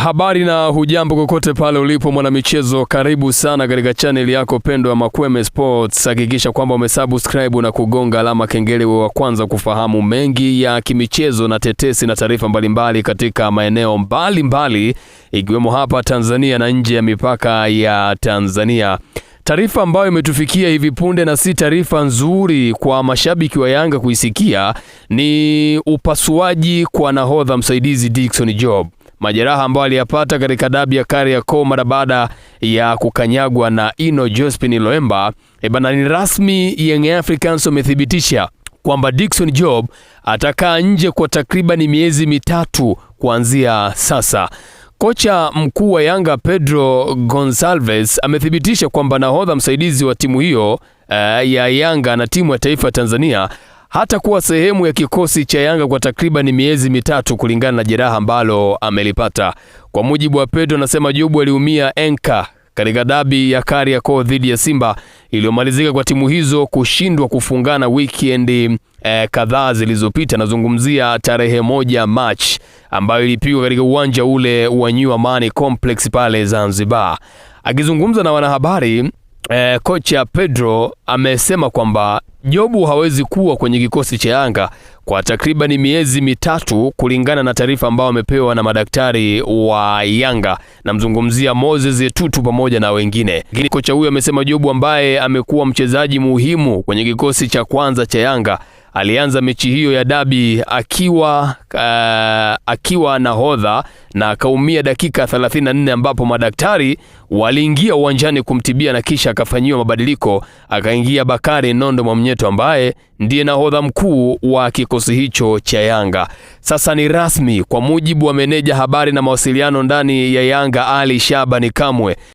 Habari na hujambo kokote pale ulipo mwanamichezo, karibu sana katika channel yako pendwa ya Makweme Sports. Hakikisha kwamba umesubscribe na kugonga alama kengele wa kwanza kufahamu mengi ya kimichezo na tetesi na taarifa mbalimbali katika maeneo mbalimbali ikiwemo hapa Tanzania na nje ya mipaka ya Tanzania. Taarifa ambayo imetufikia hivi punde na si taarifa nzuri kwa mashabiki wa Yanga kuisikia ni upasuaji kwa nahodha msaidizi Dickson Job. Majeraha ambayo aliyapata katika dabi ya Kariakoo mara baada ya kukanyagwa na Ino Jospin Loemba, ni rasmi Young Africans wamethibitisha kwamba Dickson Job atakaa nje kwa takriban miezi mitatu kuanzia sasa. Kocha mkuu wa Yanga Pedro Gonçalves amethibitisha kwamba nahodha msaidizi wa timu hiyo ya Yanga na timu ya taifa Tanzania hata kuwa sehemu ya kikosi cha Yanga kwa takriban miezi mitatu kulingana na jeraha ambalo amelipata. Kwa mujibu wa Pedro, anasema Job aliumia enka katika dabi ya Kariakoo dhidi ya Simba iliyomalizika kwa timu hizo kushindwa kufungana weekend kadhaa zilizopita. Nazungumzia tarehe 1 March ambayo ilipigwa katika uwanja ule wa New Amani Complex pale Zanzibar. Akizungumza na wanahabari, kocha Pedro amesema kwamba Jobu hawezi kuwa kwenye kikosi cha Yanga kwa takriban miezi mitatu kulingana na taarifa ambayo amepewa na madaktari wa Yanga, na mzungumzia Moses Etutu pamoja na wengine. Lakini kocha huyu amesema Jobu ambaye amekuwa mchezaji muhimu kwenye kikosi cha kwanza cha Yanga alianza mechi hiyo ya dabi akiwa nahodha na akaumia dakika 34 ambapo madaktari waliingia uwanjani kumtibia na kisha akafanyiwa mabadiliko, akaingia Bakari Nondo Mwamnyeto ambaye ndiye nahodha mkuu wa kikosi hicho cha Yanga. Sasa ni rasmi kwa mujibu wa meneja habari na mawasiliano ndani ya Yanga Ali Shabani Kamwe